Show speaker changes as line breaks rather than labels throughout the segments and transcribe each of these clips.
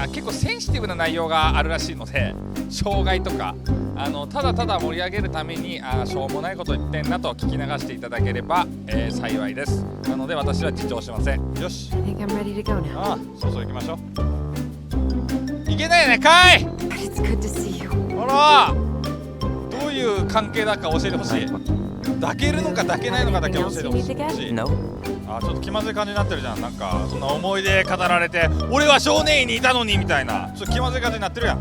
結構センシティブな内容があるらしいので、障害とかただただ盛り上げるためにしょうもないこと言ってんなと聞き流していただければ、幸いです。なので私は自重しません。よし、そうそう行きましょう。いけないよねかい。あら、どういう関係だか教えてほしい。抱けるのか抱けないのかだけ教えてほしい。ちょっと気まずい感じになってるじゃん。なんかそんな思い出語られて、俺は少年院にいたのにみたいな、ちょっと気まずい感じになってるやん。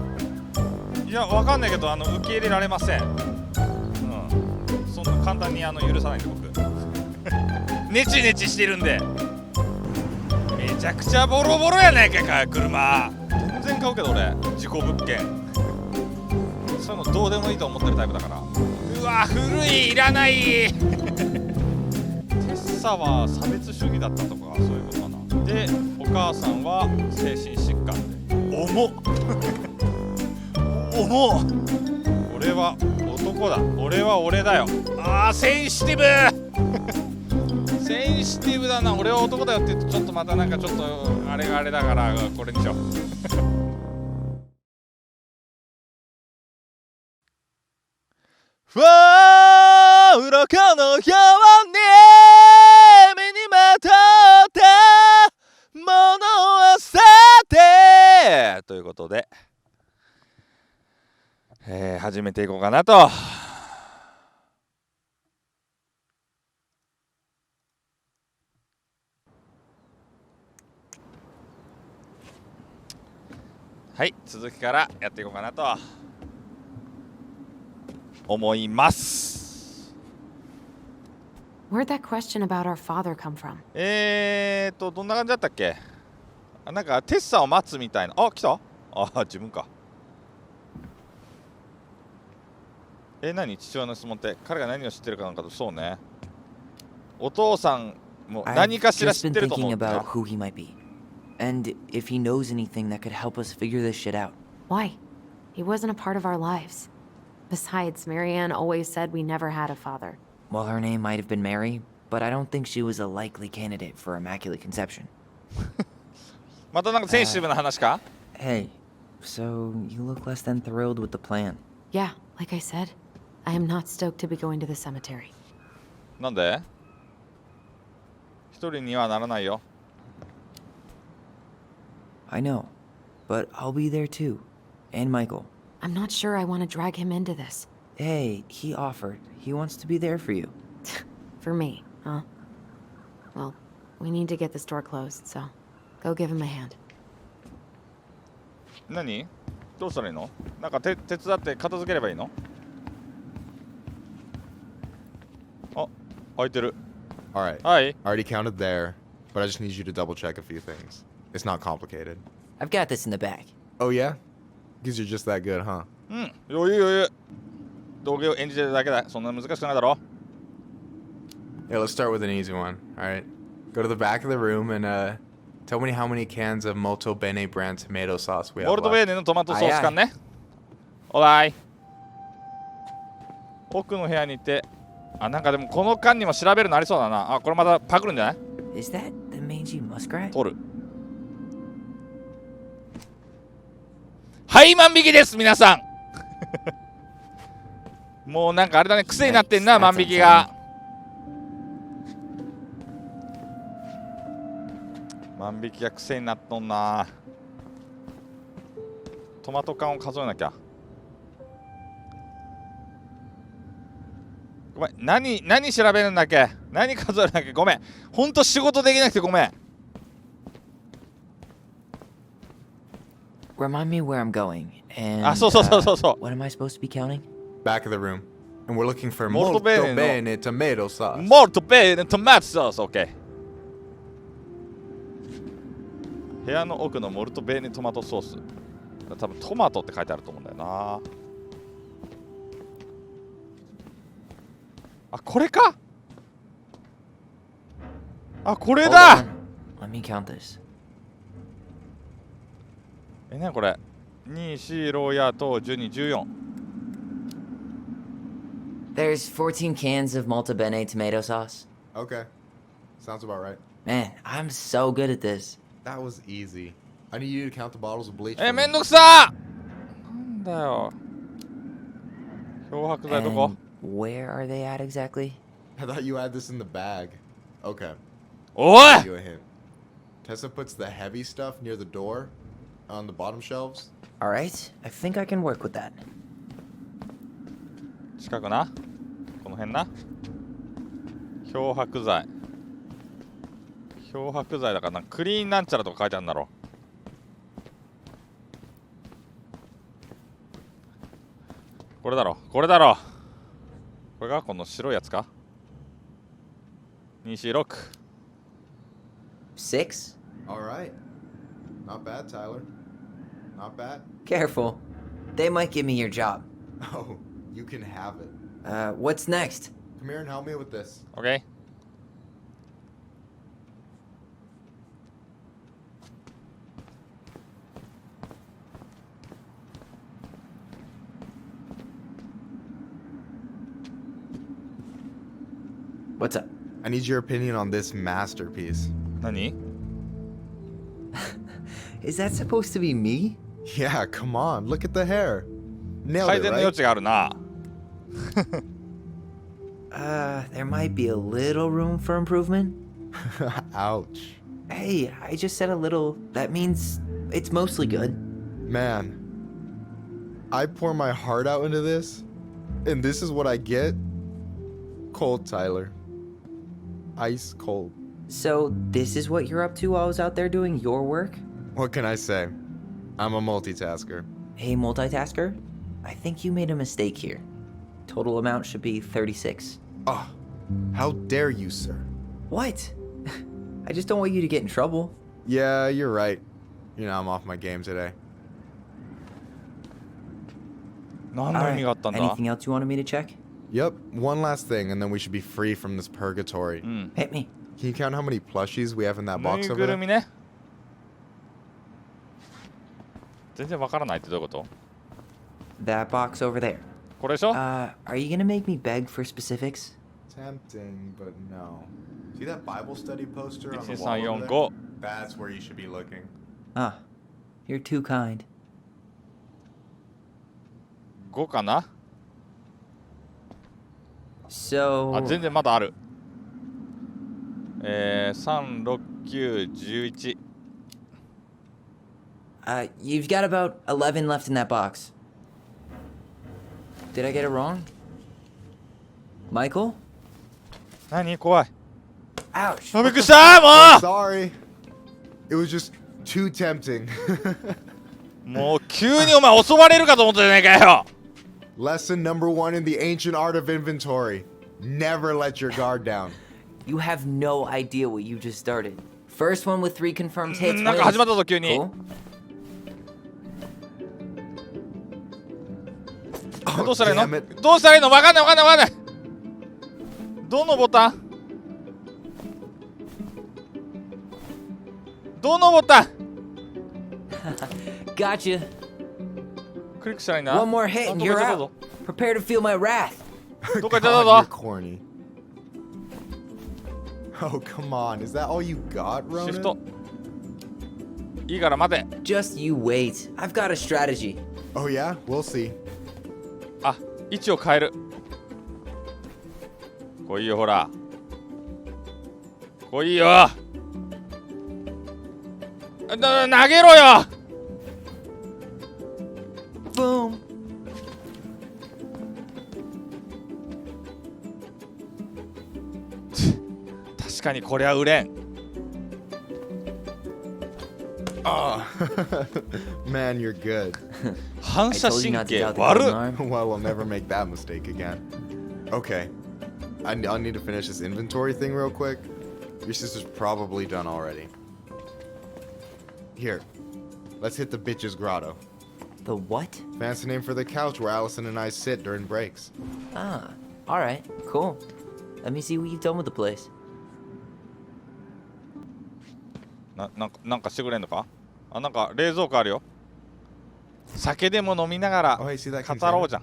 いや、わかんないけど受け入れられません。そんな簡単に許さないんで僕ネチネチしてるんで。めちゃくちゃボロボロやないかい車。全然買うけど俺事故物件、そういうのどうでもいいと思ってるタイプだから。うわ古い、いらないテッサは差別主義だったとかそういうことかな。でお母さんは精神疾患で重っ重っ。俺は男だ、俺は俺だよ。センシティブセンシティブだな。俺は男だよって言ってちょっとまたなんかちょっとあれがあれだからこれにしようふわー鱗のように目にまとったものをさてということで、始めていこうかなと。はい、続きからやっていこうかなと思います。
Where'd that question about our father come from?
どんな感じだったっけ。なんかテッサを待つみたいな。来た。自分か。何父親の質問って、彼が何を知ってるかなんかと。そうね、お父さんも何かしら知ってると思う。
And if he knows anything that could help us figure this shit out.
Why? He wasn't a part of our lives. Besides, Marianne always said we never had a father.
Well, her name might have been Mary, but I don't think she was a likely candidate for immaculate conception.
またなんかセンシティブな話か?
Hey, so you look less than thrilled with the plan.
Yeah, like I said, I am not stoked to be going to the cemetery.
なんで? 一人にはならないよ。
I know, but I'll be there too. And Michael.
I'm not sure I want to drag him into this.
Hey, he offered. He wants to be there for you.
For me, huh? Well, we need to get the store closed, so go give him a hand.
何? どうしたらいいの? なんか手伝って片付ければいいの? 開いてる。
Alright.
Hi.
Already counted there, but I just need you to double check a few things. It's not complicated.
I've got this in the bag.
Oh yeah? Because you're just that good, huh?
余裕。道芸を演じてるだけだ。そんな難しくないだろ。
Yeah, let's start with an easy one. Alright. Go to the back of the room and tell me how many cans of Molto Bene brand tomato sauce we have
モルトベー
left.
ネのトマトソース缶ね。おらい。奥の部屋に行って、なんかでもこの缶にも調べるのありそうだな。これまたパクるんじゃない?
Is that the mangy muskrat?
取る。はい万引きです皆さんもうなんかあれだね、癖になってんな、万引きが。万引きが癖になっとんな。トマト缶を数えなきゃ。ごめん、何調べるんだっけ、何数えるんだっけ、ごめん、ほんと仕事できなくてごめん。
Remind me where I'm going. And
so.
What am I supposed to be counting?
Back of the room. And we're looking for
Molto
Molto
Bene
Bene tomato sauce.
モルトベーネトマトソース、OK。部屋の奥のモルトベーネトマトソース。多分トマトって書いてあると思うんだよな。これか。これだ。
Let me count this.
何これ。2、4、6やと12、14。
There's 14 cans of Malta Bene tomato sauce.
Okay. Sounds about right.
Man, I'm so good at this.
That was easy. I need you to count the bottles of bleach.
めんどくさなんだよ。漂白剤どこ
And where are they at exactly?
I thought you had this in the bag. Okay.
おい
I'll give you a hint. Tessa puts the heavy stuff near the door on the bottom shelves.
Alright, I think I can work with that.
近くな。この辺な。漂白剤。漂白剤だからな。クリーンなんちゃらとか書いてあるんだろ。これだろ。これだろ。これがこの白いやつか。246。
6?
Alright. Not bad, Tyler. Not bad.
Careful. They might give me your job.
Oh, you can have it.
What's next?
Come here and help me with this.
OK。What's
up?
I need your opinion on this masterpiece.
何
Is that supposed to be me?
Yeah, come on. Look at the hair. Nailed
改
it,
善の余
right?
地があるな。
There might be a little room for improvement.
Ouch.
Hey, I just said a little. That means it's mostly good.
Man, I pour my heart out into this, and this is what I get? Cold, Tyler. Ice cold.
So, this is what you're up to while I was out there doing your work?
What can I say? I'm a multitasker.
Hey, multitasker. I think you made a mistake here. Total amount should be 36.
Oh, how dare you, sir?
What? I just don't want you to get in trouble.
Yeah, you're right. You know, I'm off my game today.
何の意味があったんだ
Anything else you wanted me to check?
Yep, one last thing, and then we should be free from this purgatory.
うん。
Hit me.
Can you count how many plushies we have in that
ぬ
box
い
over
ぐる
there?
みね。全然わからないってどういうこと
That box over there.
これでしょ
Are you gonna make me beg for specifics?
Tempting, but no. See that Bible study poster on the
1、2、wall 3、over 4、
there?
5。That's
where you should be looking.
Ah, you're too kind.
5かな
So,
あ、全然まだある。3、6、9、11。
you've got about 11 left in that box. Did I get it wrong? Michael?
何怖い。
Ouch.
あ、びっくりしたも
Sorry. It was just too tempting.
うもう急にお前襲われるかと思ったじゃねえかよ
Lesson number 1 in the ancient art of inventory. Never let your guard down.
You have no idea what you just started. First one with 3 confirmed hits
なんか始まっ
wins.
たぞ急に
Cool.
どうしたらいい
damn
の
it.
どうしたらいいのわかんないわかんないわかんないどのボタンどのボタン
Gotcha.
クリックしたらいいんだ
One more hit
あ
and
どっか
you're
行っちゃったぞ
out. Prepare to feel my wrath.
どっか行っちゃった
God,
ぞ
you're corny. Oh, come on. Is that all you got,
シフト
Ronan?
いいから待て
Just you wait. I've got a strategy.
Oh, yeah? We'll see.
あ、位置を変える来いよほら来いよ投げろよ
Boom.
確かにこれは売れん
Oh, man, you're good.
反
I
射
told you
神
not to
経
doubt the
悪
golden
っ
arm.
Well, we'll never make that mistake again. Okay. I'll need to finish this inventory thing real quick. Your sister's probably done already. Here. Let's hit the bitch's grotto.
The what?
Fancy name for the couch where Allison and I sit during breaks.
Ah, alright, cool. Let me see what you've done with the place.
なんかしてくれんのかあ、なんか冷蔵庫あるよ酒でも飲みながら
Oh, hey, see that
語ろう
container?
じゃん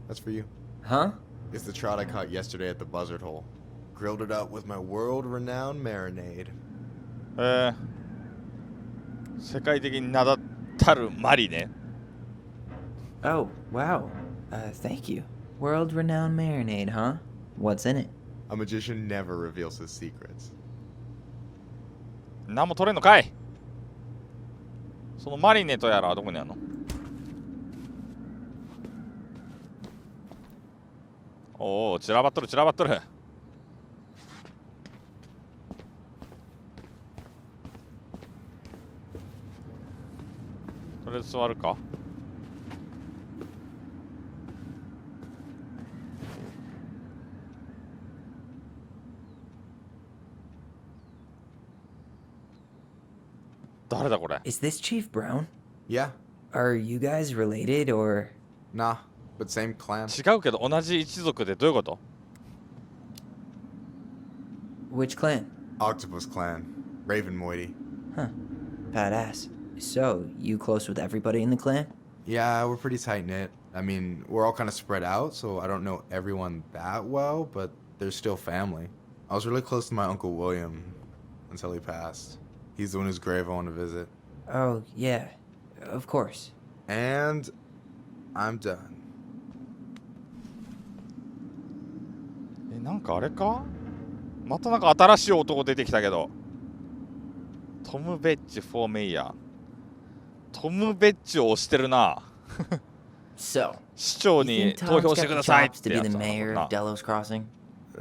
That's for you.
Huh?
It's the trout I caught yesterday at the buzzard hole. Grilled it up with my world-renowned marinade.
世界的に名だたるマリネ。
Oh, wow. Thank you. World-renowned marinade, huh? What's in it?
A magician never reveals his secrets.
何も取れんのかい。そのマリネとやらはどこにあるの？おお、散らばっとる散らばっとる。とりあえず座るか。誰だこれ。
Is this Chief Brown?
Yeah,
Are you guys related or...
nah, but same clan.
違うけど同じ一族でどういうこと？
Which clan?
Octopus clan. Raven Moiety.
Huh. Badass. So, you close with everybody in the clan?
Yeah, we're pretty tight-knit. I mean, we're all kind of spread out, so I don't know everyone that well, but they're still family. I was really close to my Uncle William until he passed. He's the one whose grave I want to visit.
Oh, yeah. Of course.
And I'm done.
なんかあれか？またなんか新しい男出てきたけど。トム・ベッジ・フォー・メイヤー。トム・ベッジを推してるな。
So,
市長
you
に
think
投
Tom's
票して
got
く
the
ださいっ
chops
て
to
や
be
つ
the
なの
mayor
か
of Delos Crossing?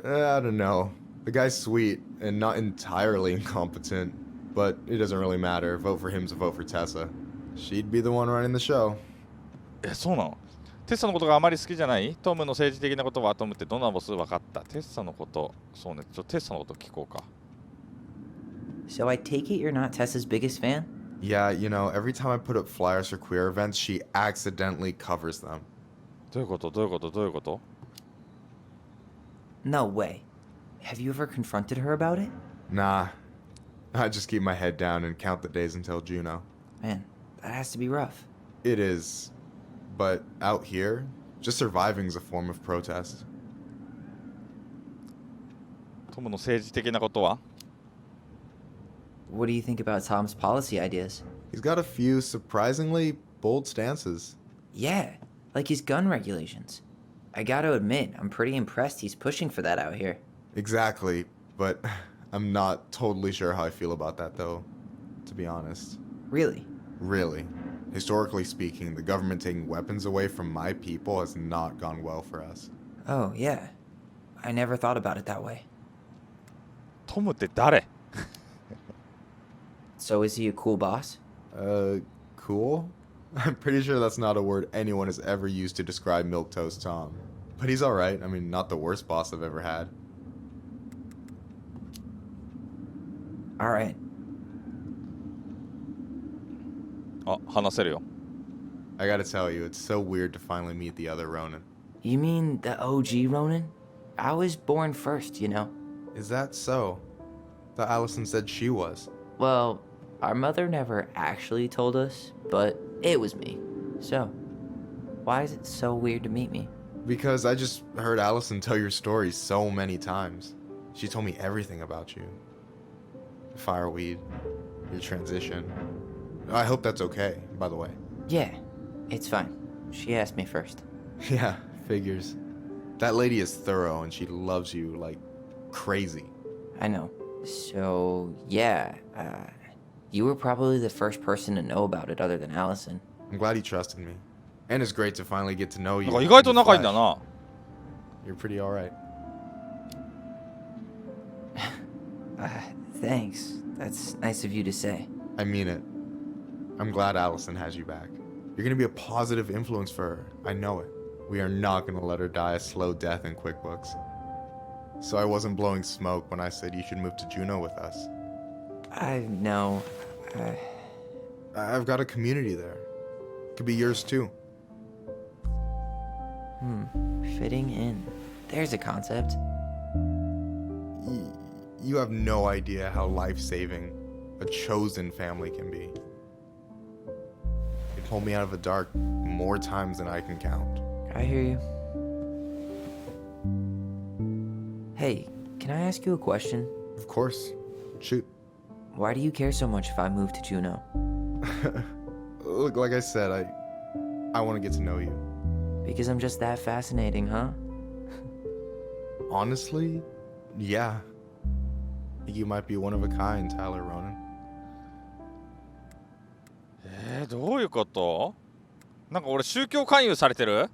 I don't know. The guy's sweet and not entirely incompetent, but it doesn't really matter. Vote for him's a vote for Tessa. She'd be the one running the show.
え、そうなの？テッサのことがあまり好きじゃない？トムの政治的なことはトムってどんなボス分かった？テッサのこと、そうね、テッサのこと聞こうか。
So I take it you're not Tessa's biggest fan?
Yeah, you know, every time I put up flyers for queer events, she accidentally covers them.
どういうことどういうことどういうこと？
No way. Have you ever confronted her about it?
Nah. I just keep my head down and count the days until Juno.
Man, that has to be rough.
It is. But out here, just surviving is a form of protest.
トムの政治的なことは？
What do you think about Tom's policy ideas?
He's got a few surprisingly bold stances.
Yeah, like his gun regulations. I gotta admit, I'm pretty impressed he's pushing for that out here.
Exactly, but I'm not totally sure how I feel about that though, to be honest.
Really?
Really. Historically speaking, the government taking weapons away from my people has not gone well for us.
Oh, yeah. I never thought about it that way.
トムって誰？
So is he a cool boss?
Cool? I'm pretty sure that's not a word anyone has ever used to describe Milquetoast Tom. But he's alright. I mean, not the worst boss I've ever had.
Alright.
あ、話せるよ。
I gotta tell you, it's so weird to finally meet the other Ronin.
You mean the OG Ronin? I was born first, you know.
Is that so? Thought Allison said she was.
Well, our mother never actually told us, but it was me. So, why is it so weird to meet me?
Because I just heard Allison tell your story so many times. She told me everything about you. Fireweed, your transition. I hope that's okay, by the way.
Yeah, it's fine. She asked me first.
Yeah, figures. That lady is thorough and she loves you like crazy.
I know. So, yeah, you were probably the first person to know about it other than Allison.
I'm glad he trusted me. And it's great to finally get to know you.
なんか意外と
in the
仲いいんだ
flesh.
な。
You're pretty alright.
Thanks. That's nice of you to say.
I mean it. I'm glad Allison has you back. You're gonna be a positive influence for her. I know it. We are not gonna let her die a slow death in QuickBooks. So I wasn't blowing smoke when I said you should move to Juneau with us.
I know.
I've got a community there. Could be yours too.
Fitting in. There's a concept.
You have no idea how life-saving a chosen family can be. It pulled me out of the dark more times than I can count.
I hear you. Hey, can I ask you a question?
Of course. Shoot.
Why do you care so much if I move to Juneau?
Look, like I said, I want to get to know you.
Because I'm just that fascinating, huh?
Honestly, yeah. I think you might be one of a kind, Tyler Ronan.
どういうこと？なんか俺宗教勧誘されてる？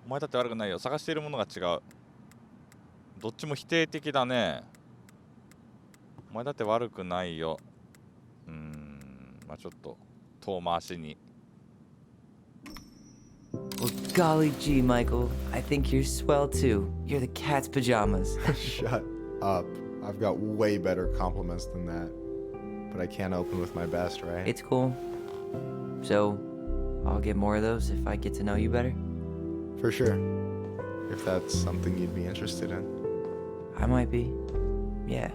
お前だって悪くないよ。探しているものが違う。どっちも否定的だね。お前だって悪くないよ。まあちょっと遠回しに。
Well, golly gee, Michael. I think you're swell too. You're the cat's pajamas.
Shut up. I've got way better compliments than that. But I can't open with my best, right?
It's cool. So, I'll get more of those if I get to know you better.
For sure. If that's something you'd be interested in.
I might be. Yeah.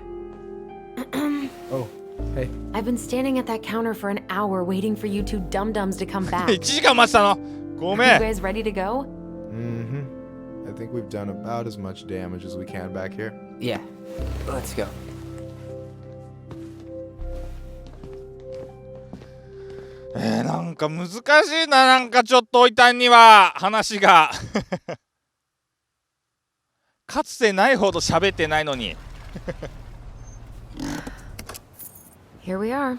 Oh, hey.
I've been standing at that counter for an hour waiting for you two dum-dums to come back.
1時間待ってたの。ごめ
You
ん。
guys ready to go?
I think we've done about as much damage as we can back here.
Yeah. Let's go.
なんか難しいな、なんかちょっとおいたんには話がかつてないほど喋ってないのに
Here we are.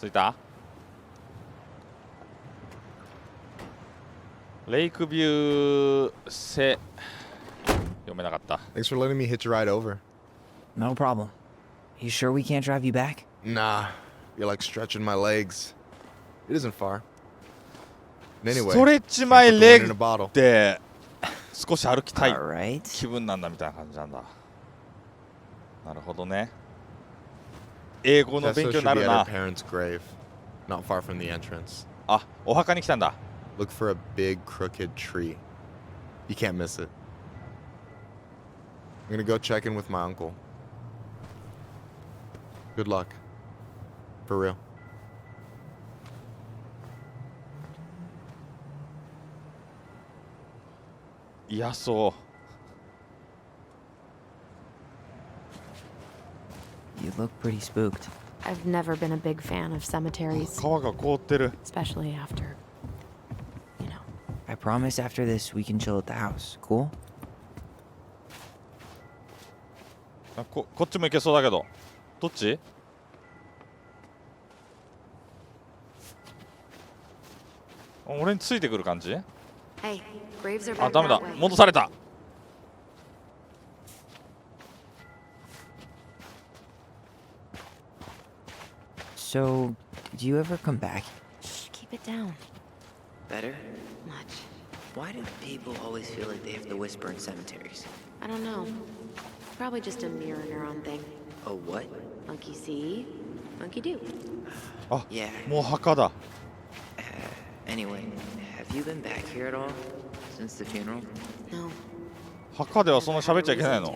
着いた？レイクビューセ読めなかった。
Thanks for letting me hitch a ride over.
No problem. You sure we can't drive you back?
Nah, you're like stretching my legs. It isn't far. And anyway,
ストレッチ
can't
マイ
put the
レ
one
ッ
in
グ
a bottle.
って少し歩きたい
Alright.
気分なんだみたいな感じなんだ。なるほどね。英語の
Tessa
勉強
should
にな
be
る
at her
な。
parents' grave, not far from the entrance.
あ、お墓に来たんだ。
Look for a big crooked tree. You can't miss it. I'm gonna go check in with my uncle. Good luck. For real.
Yeah, so.
You look pretty spooked.
I've never been a big fan of cemeteries,
川が凍ってる。
especially after, you know.
I promise after this we can chill at the house. Cool?
あ、こっちも行けそうだけど。どっち？俺についてくる感じ？
Hey, graves are
あ、
back
ダメだ。
that way.
戻された。
So, do you ever come back?
Shh, keep it down.
Better?
Much.
Why do people always feel like they have to whisper in cemeteries?
I don't know. Probably just a mirror neuron thing.
Oh, what?
Monkey see, monkey do.
あ、
Yeah.
もう墓だ。
Anyway, have you been back here at all? Since the funeral?
No.
墓ではそんな喋っちゃいけないの？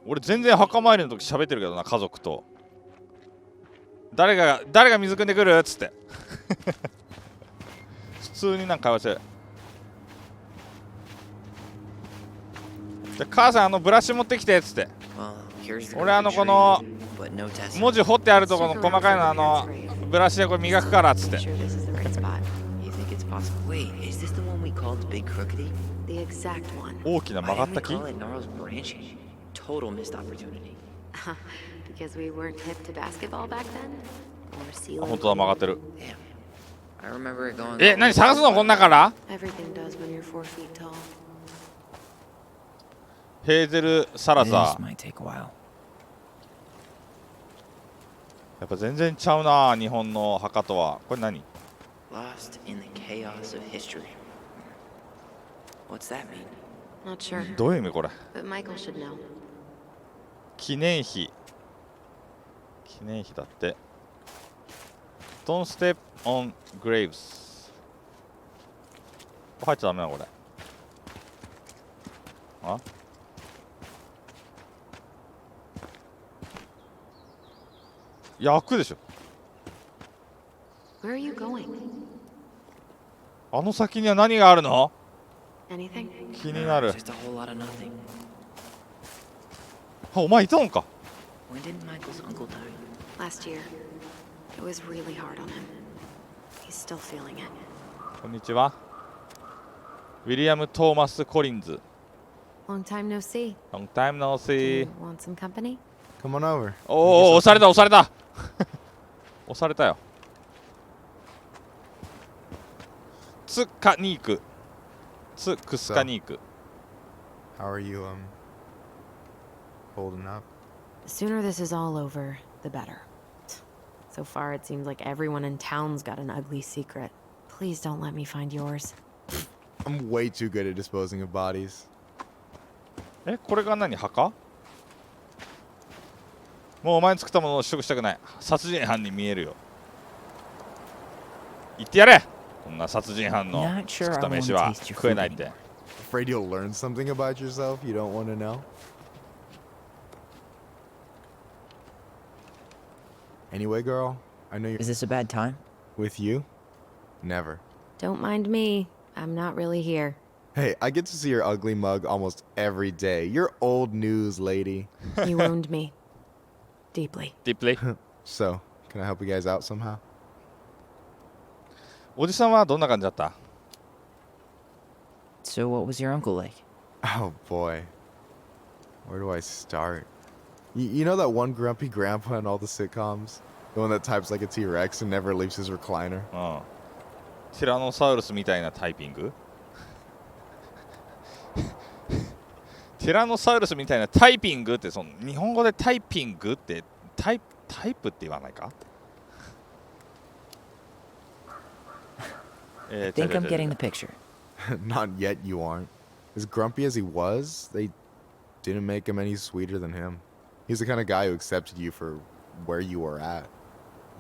俺全然墓参りの時喋ってるけどな、家族と。誰が水汲んでくるっつって普通になんか会話してる。じゃあ母さんブラシ持ってきてっつって。
Well, here's the
俺この
but no Tessa.
文字彫ってあるところの細かいのブラシでこれ磨くからっつって。
Sure this is the right spot.
You think it's possible? Wait, is this the one we called Big Crookedy?
The exact one.
大きな
Why
曲がっ
didn't
た
we
木？
call it Gnarl's branching? Total missed opportunity.
Because we weren't hip to basketball back then? Or
あ、
ceiling?
本当だ、曲がってる。
Damn. I remember it going.
え、何探すのこん中から？
Everything does when you're 4 feet tall.
ヘーゼル・サラ
This
ザー。
might take a while.
やっぱ全然ちゃうな、日本の墓とは。これ何？
Lost in the chaos of history. What's that mean?
Not sure.
どういう意味これ？
But Michael should know.
記念碑だって。Don't step on graves。入っちゃダメなこれ。あ？焼くでしょ。
Where are you going?
あの先には何があるの？
Anything?
気になる。
Just a whole lot of nothing.
あ、お前いたのか。
When did Michael's uncle die?
Last year. It was really hard on him. He's still feeling it.
こんにちは。ウィリアム・トーマス・コリンズ。
Long time no see.
Long time no
Do
see.
you want some company?
Come on over.
おお、押された押された押されたよ。ツカニーク。ツクスカニーク。
How are you, holding up?
The sooner this is all over, the better. So far, it seems like everyone in town's got an ugly secret. Please don't let me find yours.
I'm way too good at disposing of bodies.
え、これが何墓？もうお前に作ったものを試食したくない。殺人犯に見えるよ。言ってやれ。こんな殺人犯の
Not sure
作った
I
飯
wanna
は
taste your
食え
food
ないって。
anymore.
Afraid you'll learn something about yourself you don't want to know? Anyway, girl, I know you're
Is this a bad time?
with you. Never.
Don't mind me. I'm not really here.
Hey, I get to see your ugly mug almost every day. You're old news, lady.
You wound me. Deeply.
Deeply.
So, can I help you guys out somehow?
おじさんはどんな感じだった？
So, what was your uncle like?
Oh boy. Where do I start? You know that one grumpy grandpa in all the sitcoms? The one that types like a T-Rex and never leaves his recliner?
うん。ティラノサウルスみたいなタイピングティラノサウルスみたいなタイピングってその日本語でタイピングってタイプって言わないか
I think I'm getting the picture.
Not yet, you aren't. As grumpy as he was, they didn't make him any sweeter than him. He's the kind of guy who accepted you for where you were at,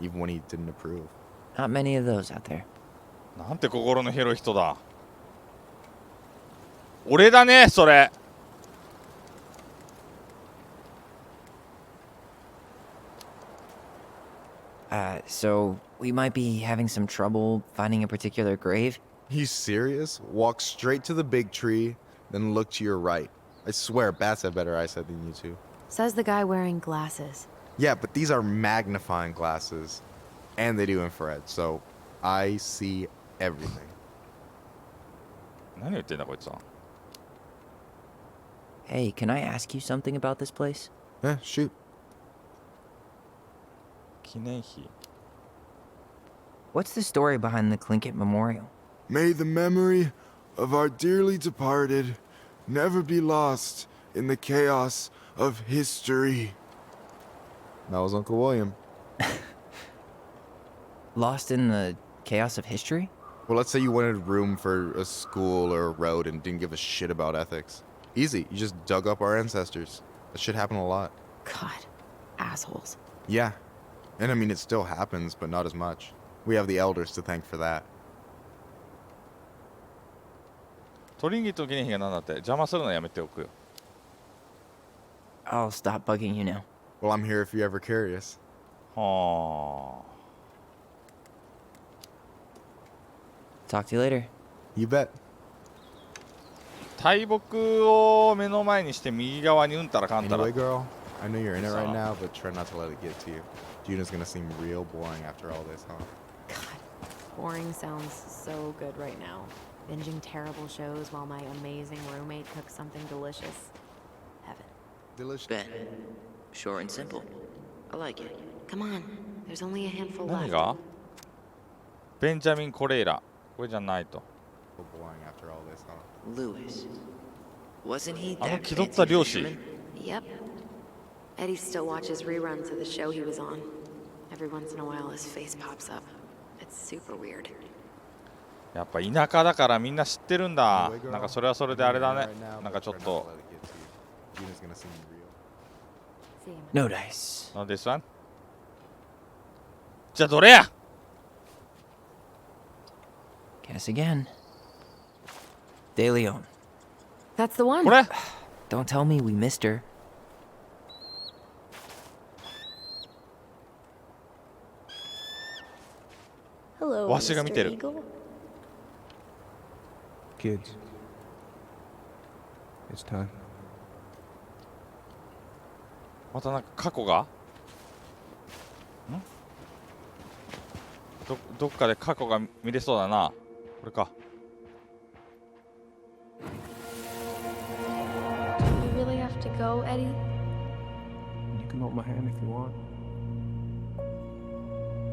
even when he didn't approve.
Not many of those out there.
なんて心の広い人だ。俺だねそれ。
So we might be having some trouble finding a particular grave.
You serious? Walk straight to the big tree, then look to your right. I swear, bats have better eyesight than you two.
Says the guy wearing glasses.
Yeah, but these are magnifying glasses, and they do infrared, so I see everything.
何言ってんだこいつは。
Hey, can I ask you something about this place?
Eh, shoot.
記念碑。
What's the story behind the Tlingit Memorial?
May the memory of our dearly departed never be lost in the chaos of history. That was Uncle William.
Lost in the chaos of history?
Well, let's say you wanted room for a school or a road and didn't give a shit about ethics. Easy, you just dug up our ancestors. That shit happened a lot.
God. Assholes.
Yeah. And I mean, it still happens, but not as much. We have the elders to thank for that.
トリンギットの記念碑が何だって邪魔するのやめておくよ。
I'll stop bugging you now.
Well, I'm here if you're ever curious.
はあ。
Talk to you later.
You bet.
大木を目の前にして右側にうんたらかんたら。
Anyway, girl, I know you're in it right
So-
now, but try not to let it get to you. Juna's gonna seem real boring after all this, huh?
God. Boring sounds so good right now. Binging terrible shows while my amazing roommate cooks something delicious. Heaven.
Delicious.
Ben. Short and simple. I like it.
Come on. There's only a handful
何
left.
がベンジャミン・コレイラ。これじゃないと。
So boring after all this, huh?
Lewis. Wasn't he
あの
that
気取った
fancy
漁師。
fisherman?
Yep. Eddie still watches reruns of the show he was on. Every once in a while his face pops up. It's super weird.
やっぱ田舎だからみんな知ってるんだ。なんかそれはそれであれだね。なんかちょっと。
Juna's gonna seem real.
See you.
No dice.
なんですわ。じゃあどれや
Guess again. De Leon.
That's the one.
これ
Don't tell me we missed her.
Hello,
わしが見てる。
Mr. Eagle.
Kids, it's time.
またなんか過去がんどっかで過去が見れそうだな。これか。
You really have to go, Eddie?
You can hold my hand if you want.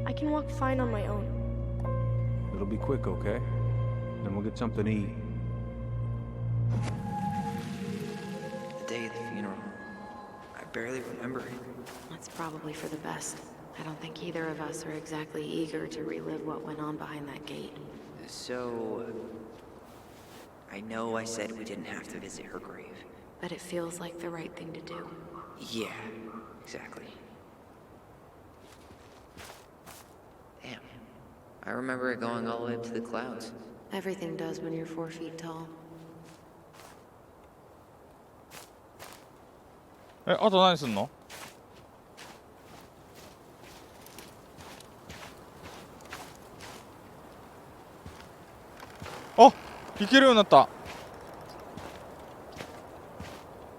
I can walk fine on my own.
It'll be quick, okay? Then we'll get something to eat.
The day of the funeral. I barely remember it.
That's probably for the best. I don't think either of us are exactly eager to relive what went on behind that gate.
So, I know I said we didn't have to visit her grave.
But it feels like the right thing to do.
Yeah, exactly. Damn. I remember it going all the way up to the clouds.
Everything does when you're 4 feet tall.
あと何すんの？あ、行けるようになった。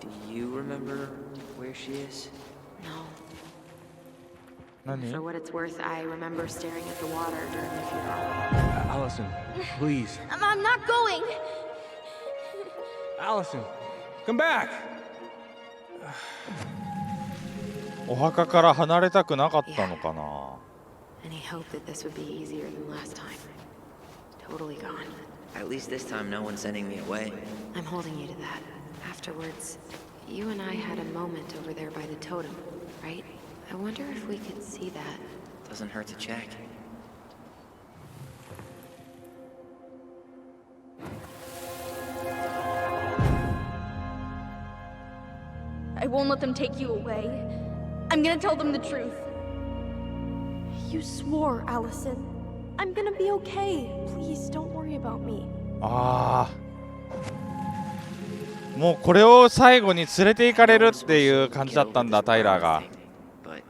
Do you remember where she is?
No.
何？
For what it's worth, I remember staring at the water during the funeral.
Allison, please.
I'm not going!
Allison, come back!
お墓から離れたくなかったのかな。
Any hope that this would be easier than last time? Totally gone.
At least this time no one's sending me away.
I'm holding you to that. Afterwards, you and I had a moment over there by the totem, right? I wonder if we could see that.
Doesn't hurt to check.
I won't let them take you away. I'm gonna tell them the truth. You swore, Allison. I'm gonna be okay. Please, don't worry about me.
ああ。もうこれを最後に連れて行かれるっていう感じだったんだ、タイラーが。
But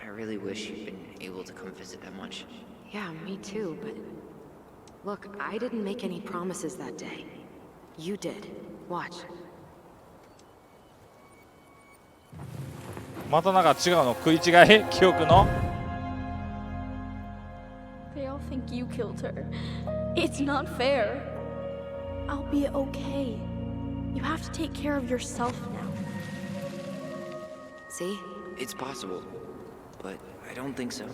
I really wish you'd been able to come visit that much.
Yeah, me too, but... Look, I didn't make any promises that day. You did. Watch.
またなんか違うの？食い違い？記憶の？
They all think you killed her. It's not fair. I'll be okay. You have to take care of yourself now.
See?
It's possible, but I don't think so.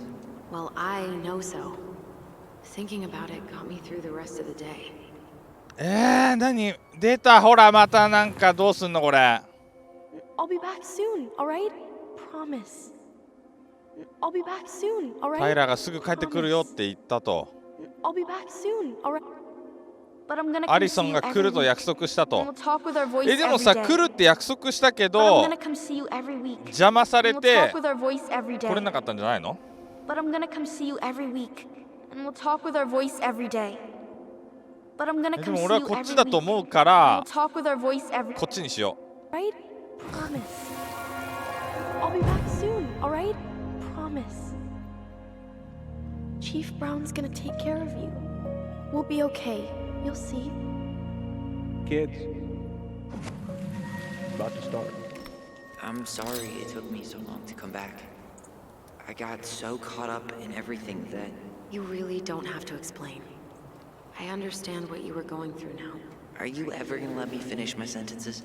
Well, I know so. Thinking about it got me through the rest of the day.
何？出た、ほらまたなんかどうすんのこれ。
I'll be back soon, alright? Promise. I'll be back soon,
タイ
alright?
ラーがすぐ帰ってくるよって言ったと。
I'll be back soon, alright? But I'm gonna
ア
come
リソ
see
ン
you
が来る
every
と
week.
約束した
And
と。
we'll talk with our voice
でも
every
さ、
day.
来るって約束したけ
But I'm
ど
gonna come see you every week.
邪魔され
And we'll
て
talk with our voice every
来れ
day.
なかったんじゃないの？
But I'm gonna come see you every week. And we'll talk with our voice every day. But I'm gonna
で
come
も
see
俺は
you
こっち
every
だと
week.
思うか
And
ら
we'll talk with our voice every
こっちにしよ
right? Promise. I'll be back soon, alright? Promise. Chief Brown's gonna take care of you. We'll be okay. You'll see.
Kids. About to start.
I'm sorry it took me so long to come back. I got so caught up in everything that...
You really don't have to explain. I understand what you were going through now.
Are you ever gonna let me finish my sentences?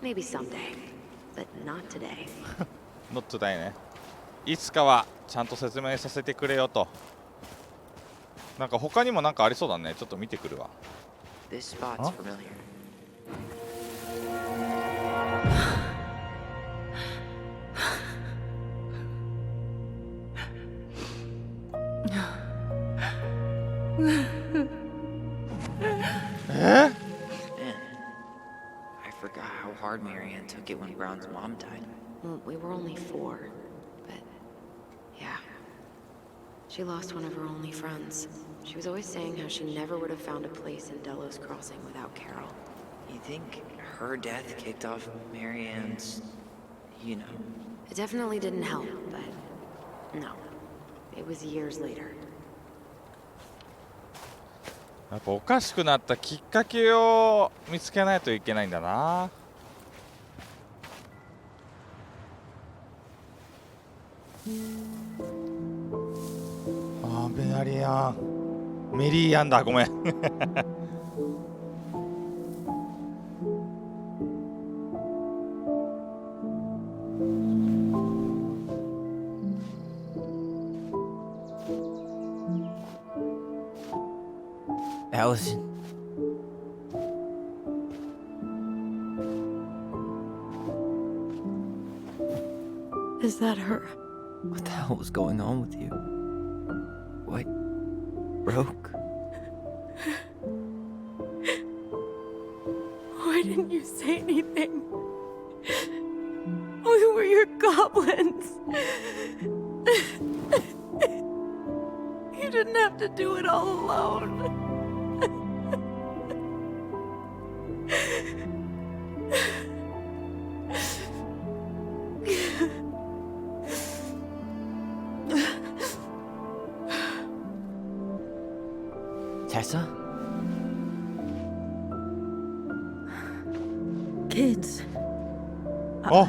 Maybe someday, but not today.
う。ノットだよね。いつかはちゃんと説明させてくれよと。なんか他にもなんかありそうだね。ちょっと見てくるわ。
This spot's
Huh?
familiar. Man, I forgot how hard Marianne took it when Brown's mom died.
Well, we were only 4, but yeah. She lost one of her only friends. She was always saying how she never would have found a place in Delos Crossing without Carol.
You think her death kicked off Marianne's, you know?
It definitely didn't help, but no. It was years later.
やっぱおかしくなったきっかけを見つけないといけないんだな。メアリアン、メリーアンだ、ごめん。
Allison.
Is that her?
What the hell was going on with you? What broke?
Why didn't you say anything? We were your goblins. You didn't have to do it all alone.
Tessa?
Kids.
Oh.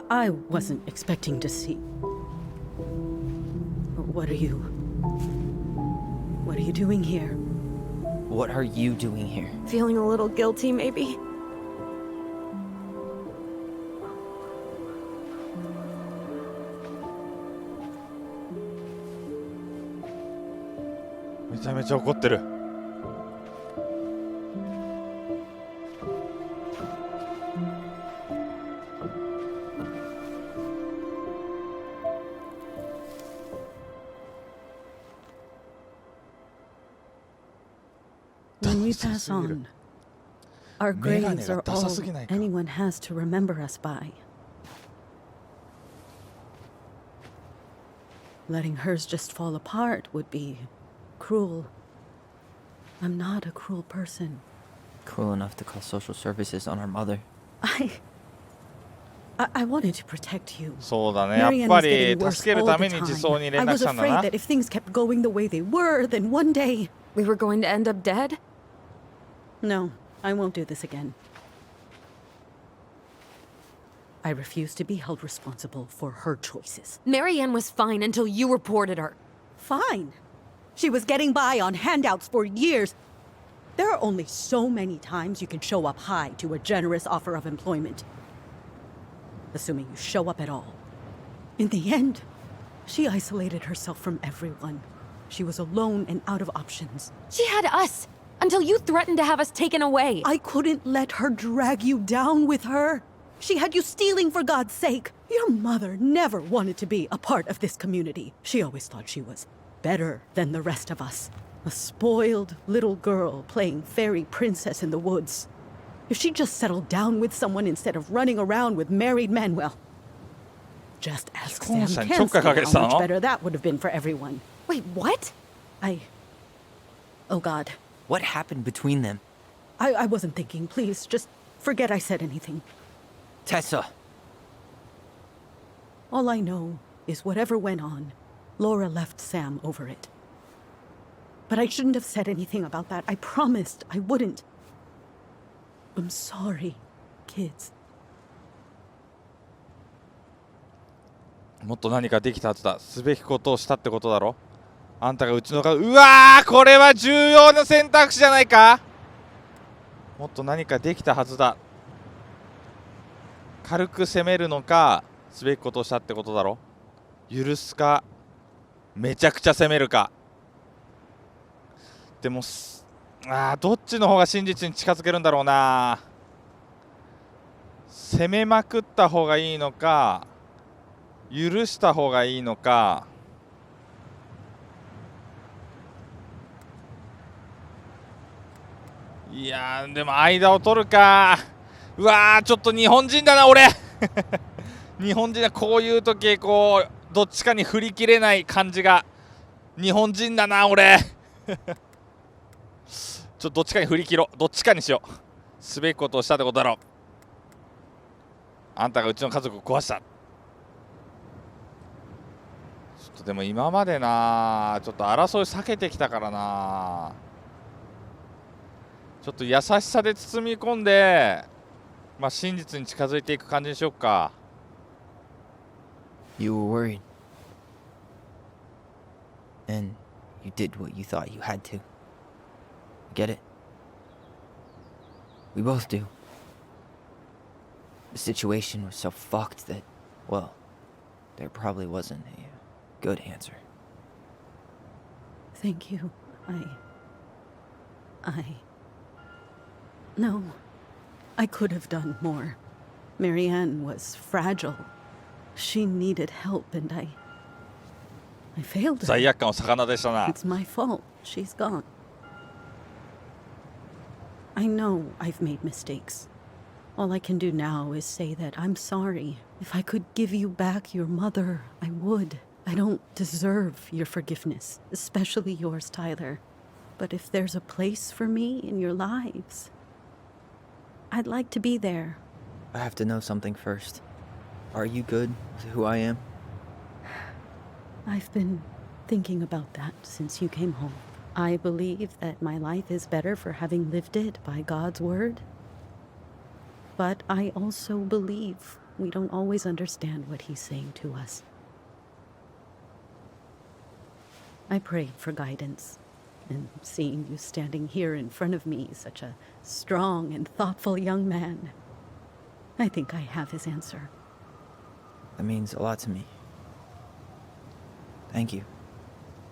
I wasn't expecting to see. What are you doing here?
What are you doing here?
Feeling a little guilty, maybe?
Me めちゃめちゃ怒ってる。
When we pass on, our graves are all anyone has to remember us by. Letting hers just fall apart would be cruel. I'm not a cruel person.
Cruel enough to call social services on our mother.
I wanted to protect you.
そうだね。やっぱり助けるために自走に連
I
絡
was
したんだ
afraid
な。
that if things kept going the way they were, then one day...
We were going to end up dead?
No, I won't do this again. I refuse to be held responsible for her choices.
Marianne was fine until you reported her.
Fine. She was getting by on handouts for years. There are only so many times you can show up high to a generous offer of employment. Assuming you show up at all. In the end, she isolated herself from everyone. She was alone and out of options.
She had us until you threatened to have us taken away.
I couldn't let her drag you down with her. She had you stealing for God's sake. Your mother never wanted to be a part of this community. She always thought she was better than the rest of us. A spoiled little girl playing fairy princess in the woods. If she just settled down with someone instead of running around with married men, well, just ask Sam Kensky how much better that would have been for everyone.
Wait, what?
Oh God.
What happened between them?
I wasn't thinking. Please, just forget I said anything.
Tessa!
All I know is whatever went on, Laura left Sam over it. But I shouldn't have said anything about that. I promised I wouldn't. I'm sorry, kids.
もっと何かできたはずだ。すべきことをしたってことだろ。あんたがうちのうわー、これは重要な選択肢じゃないか。もっと何かできたはずだ。軽く攻めるのか、すべきことをしたってことだろ。許すか、めちゃくちゃ攻めるか。でもどっちの方が真実に近づけるんだろうな。攻めまくった方がいいのか、許した方がいいのか。いやー、でも間を取るか。うわー、ちょっと日本人だな俺。日本人だ。こういう時こうどっちかに振り切れない感じが日本人だな俺。ちょっとどっちかに振り切ろう。どっちかにしよう。すべきことをしたってことだろう。あんたがうちの家族を壊した。ちょっとでも今までな、ちょっと争い避けてきたからな。ちょっと優しさで包み込んで、まあ真実に近づいていく感じにしよっか。
You were worried. and you did what you thought you had to. Get it? We both do. The situation was so fucked that, well, there probably wasn't a good answer.
Thank you. No, I could have done more. Marianne was fragile. She needed help, and I failed her.
罪悪感を魚でしたな。
It's my fault. She's gone. I know I've made mistakes. All I can do now is say that I'm sorry. If I could give you back your mother, I would. I don't deserve your forgiveness, especially yours, Tyler. But if there's a place for me in your lives, I'd like to be there.
I have to know something first. Are you good with who I am?
I've been thinking about that since you came home. I believe that my life is better for having lived it by God's word. But I also believe we don't always understand what He's saying to us. I prayed for guidance, and seeing you standing here in front of me, such a strong and thoughtful young man, I think I have His answer.
That means a lot to me. Thank you.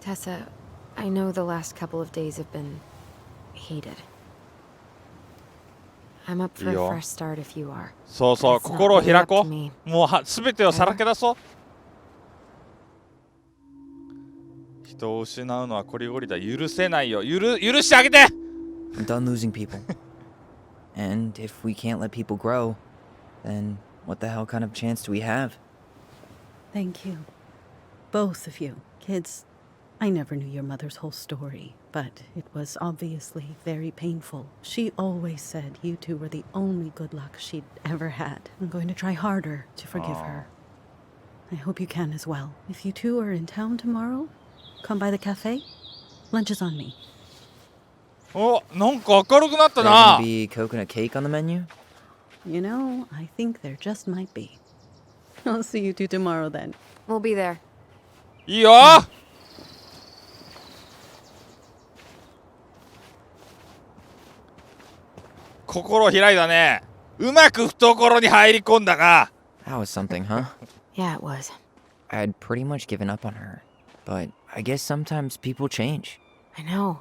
Tessa, I know the last couple of days have been heated. I'm up for a
Yo.
fresh start if you are.
そうそう、
It's not
心を
really
開
up
こ
to me.
う。もう全てをさらけ出そう。人を失うのはこりごりだ。許せないよ。許してあげて。
I'm done losing people. And if we can't let people grow, then what the hell kind of chance do we have?
Thank you. Both of you. Kids, I never knew your mother's whole story, but it was obviously very painful. She always said you two were the only good luck she'd ever had. I'm going to try harder to forgive her. I hope you can as well. If you two are in town tomorrow, come by the cafe. Lunch is on me.
お、なんか明るくなった
There
な。
gonna be coconut cake on the menu?
You know, I think there just might be. I'll see you two tomorrow then.
We'll be there.
いいよ。心開いたね。うまく懐に入り込んだな。
That was something, huh?
Yeah, it was.
I'd pretty much given up on her. But I guess sometimes people change.
I know.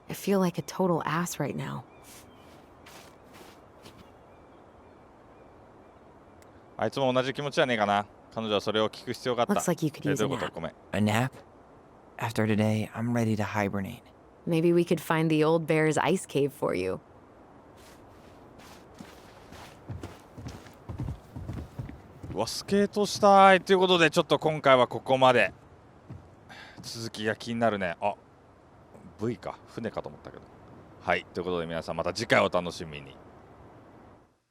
I feel like a total ass right now.
あいつも同じ気持ちじゃねえかな。彼女はそれを聞く必要があった。
Looks like you could use
ど
a
ういうこと
nap.
ごめん。
A nap? After today, I'm ready to hibernate.
Maybe we could find the old bear's ice cave for you.
うわ、スケートしたいということで、ちょっと今回はここまで。続きが気になるね。あ、V か。船かと思ったけど。はい。ということで皆さんまた次回お楽しみに。